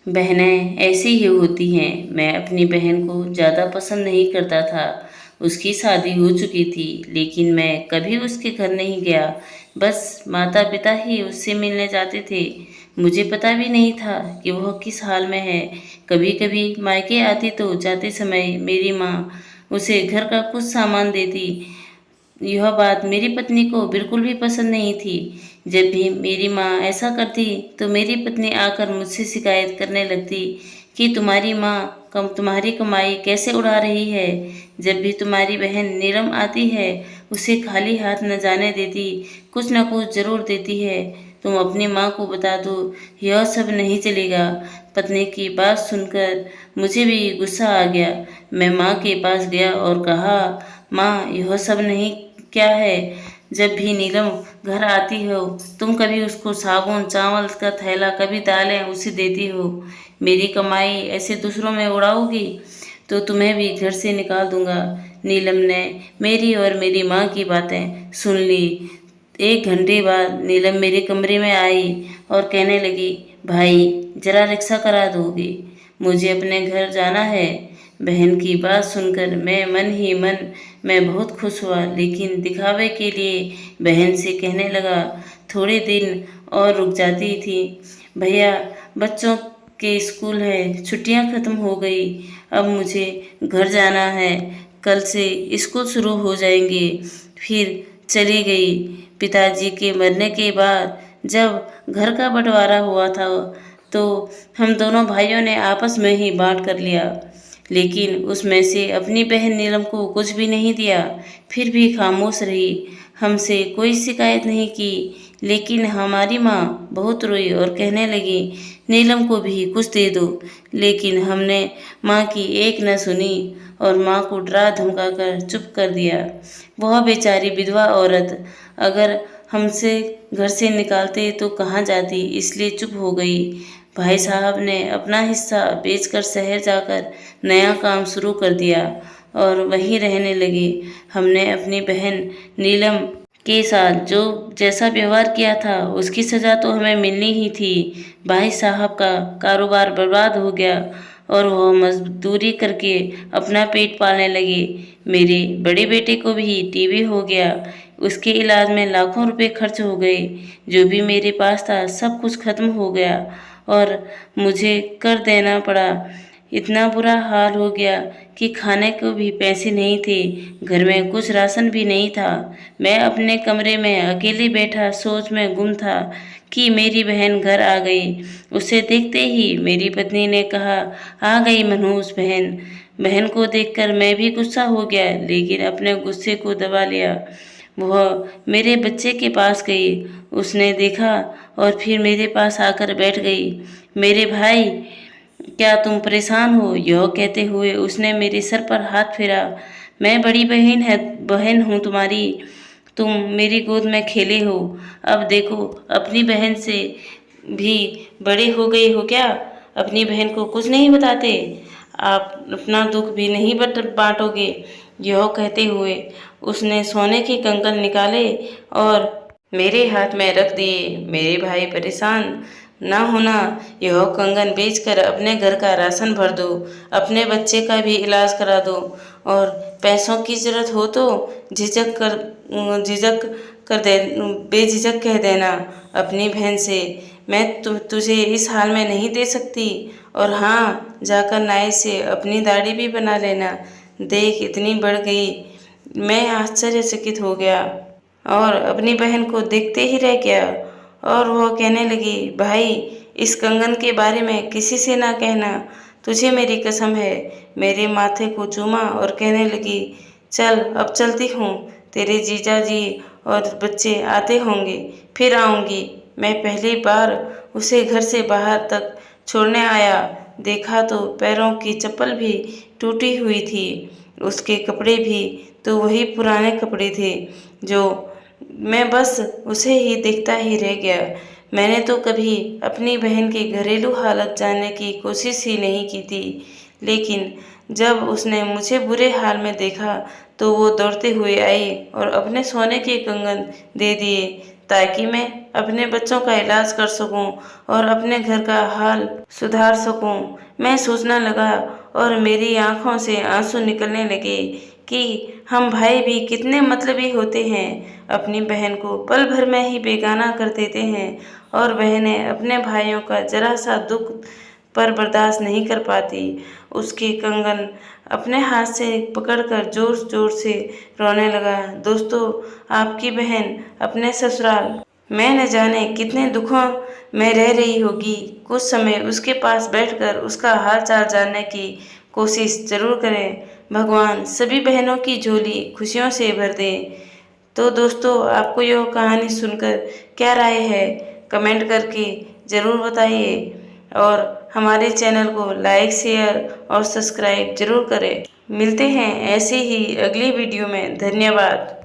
बहनें ऐसी ही होती हैं। मैं अपनी बहन को ज़्यादा पसंद नहीं करता था। उसकी शादी हो चुकी थी, लेकिन मैं कभी उसके घर नहीं गया। बस माता-पिता ही उससे मिलने जाते थे। मुझे पता भी नहीं था कि वह किस हाल में है। कभी-कभी मायके आती तो जाते समय मेरी माँ उसे घर का कुछ सामान देती। यह बात मेरी पत्नी को बिल्कुल भी पसंद नहीं थी। जब भी मेरी माँ ऐसा करती तो मेरी पत्नी आकर मुझसे शिकायत करने लगती कि तुम्हारी माँ कम तुम्हारी कमाई कैसे उड़ा रही है। जब भी तुम्हारी बहन नीलम आती है, उसे खाली हाथ न जाने देती, कुछ न कुछ ज़रूर देती है। तुम अपनी माँ को बता दो, यह सब नहीं चलेगा। पत्नी की बात सुनकर मुझे भी गुस्सा आ गया। मैं माँ के पास गया और कहा, माँ यह सब नहीं क्या है। जब भी नीलम घर आती हो, तुम कभी उसको साबुन चावल का थैला, कभी दालें उसे देती हो। मेरी कमाई ऐसे दूसरों में उड़ाओगी तो तुम्हें भी घर से निकाल दूंगा। नीलम ने मेरी और मेरी माँ की बातें सुन ली। 1 घंटे बाद नीलम मेरे कमरे में आई और कहने लगी, भाई जरा रिक्शा करा दोगे, मुझे अपने घर जाना है। बहन की बात सुनकर मैं मन ही मन मैं बहुत खुश हुआ, लेकिन दिखावे के लिए बहन से कहने लगा, थोड़े दिन और रुक जाती थी। भैया बच्चों के स्कूल है, छुट्टियां ख़त्म हो गई, अब मुझे घर जाना है। कल से स्कूल शुरू हो जाएंगे। फिर चली गई। पिताजी के मरने के बाद जब घर का बंटवारा हुआ था तो हम दोनों भाइयों ने आपस में ही बांट कर लिया, लेकिन उसमें से अपनी बहन नीलम को कुछ भी नहीं दिया। फिर भी खामोश रही, हमसे कोई शिकायत नहीं की। लेकिन हमारी माँ बहुत रोई और कहने लगी, नीलम को भी कुछ दे दो। लेकिन हमने माँ की एक न सुनी और माँ को डरा धमका कर चुप कर दिया। वह बेचारी विधवा औरत अगर हमसे घर से निकालते तो कहाँ जाती, इसलिए चुप हो गई। भाई साहब ने अपना हिस्सा बेचकर शहर जाकर नया काम शुरू कर दिया और वहीं रहने लगे। हमने अपनी बहन नीलम के साथ जो जैसा व्यवहार किया था उसकी सज़ा तो हमें मिलनी ही थी। भाई साहब का कारोबार बर्बाद हो गया और वह मजदूरी करके अपना पेट पालने लगे। मेरे बड़े बेटे को भी टीबी हो गया। उसके इलाज में लाखों रुपए खर्च हो गए। जो भी मेरे पास था सब कुछ खत्म हो गया और मुझे कर देना पड़ा। इतना बुरा हाल हो गया कि खाने को भी पैसे नहीं थे, घर में कुछ राशन भी नहीं था। मैं अपने कमरे में अकेले बैठा सोच में गुम था कि मेरी बहन घर आ गई। उसे देखते ही मेरी पत्नी ने कहा, आ गई मनहूस बहन। बहन को देखकर मैं भी गुस्सा हो गया, लेकिन अपने गुस्से को दबा लिया। वह मेरे बच्चे के पास गई। उसने देखा और फिर मेरे पास आकर बैठ गई। मेरे भाई, क्या तुम परेशान हो? यह कहते हुए उसने मेरे सर पर हाथ फेरा। मैं बड़ी बहन हूँ तुम्हारी। तुम मेरी गोद में खेले हो। अब देखो, अपनी बहन से भी बड़े हो गए हो क्या? अपनी बहन को कुछ नहीं बताते? आप अपना दुख भी नहीं बांटोगे? यह कहते हुए उसने सोने के कंगन निकाले और मेरे हाथ में रख दिए। मेरे भाई, परेशान ना होना, यह कंगन बेचकर अपने घर का राशन भर दो, अपने बच्चे का भी इलाज करा दो और पैसों की ज़रूरत हो तो झिझक कर दे बेझिझक कह देना अपनी बहन से, मैं तुझे इस हाल में नहीं दे सकती। और हाँ, जाकर नाई से अपनी दाढ़ी भी बना लेना। देख, इतनी बढ़ गई। मैं आश्चर्यचकित हो गया और अपनी बहन को देखते ही रह गया और वह कहने लगी, भाई इस कंगन के बारे में किसी से ना कहना, तुझे मेरी कसम है। मेरे माथे को चूमा और कहने लगी, चल अब चलती हूँ, तेरे जीजा जी और बच्चे आते होंगे, फिर आऊँगी। मैं पहली बार उसे घर से बाहर तक छोड़ने आया, देखा तो पैरों की चप्पल भी टूटी हुई थी। उसके कपड़े भी तो वही पुराने कपड़े थे जो मैं बस उसे ही देखता ही रह गया। मैंने तो कभी अपनी बहन की घरेलू हालत जानने की कोशिश ही नहीं की थी, लेकिन जब उसने मुझे बुरे हाल में देखा तो वो दौड़ते हुए आई और अपने सोने के कंगन दे दिए। ताकि मैं अपने बच्चों का इलाज कर सकूं और अपने घर का हाल सुधार सकूं। मैं सोचने लगा और मेरी आंखों से आंसू निकलने लगे कि हम भाई भी कितने मतलबी होते हैं। अपनी बहन को पल भर में ही बेगाना कर देते हैं और बहनें अपने भाइयों का जरा सा दुख पर बर्दाश्त नहीं कर पाती। उसके कंगन अपने हाथ से पकड़कर जोर जोर से रोने लगा। दोस्तों, आपकी बहन अपने ससुराल मैं न जाने कितने दुखों में रह रही होगी। कुछ समय उसके पास बैठकर उसका हाल चाल जानने की कोशिश जरूर करें। भगवान सभी बहनों की झोली खुशियों से भर दे। तो दोस्तों, आपको यह कहानी सुनकर क्या राय है, कमेंट करके ज़रूर बताइए और हमारे चैनल को लाइक शेयर और सब्सक्राइब जरूर करें। मिलते हैं ऐसे ही अगली वीडियो में। धन्यवाद।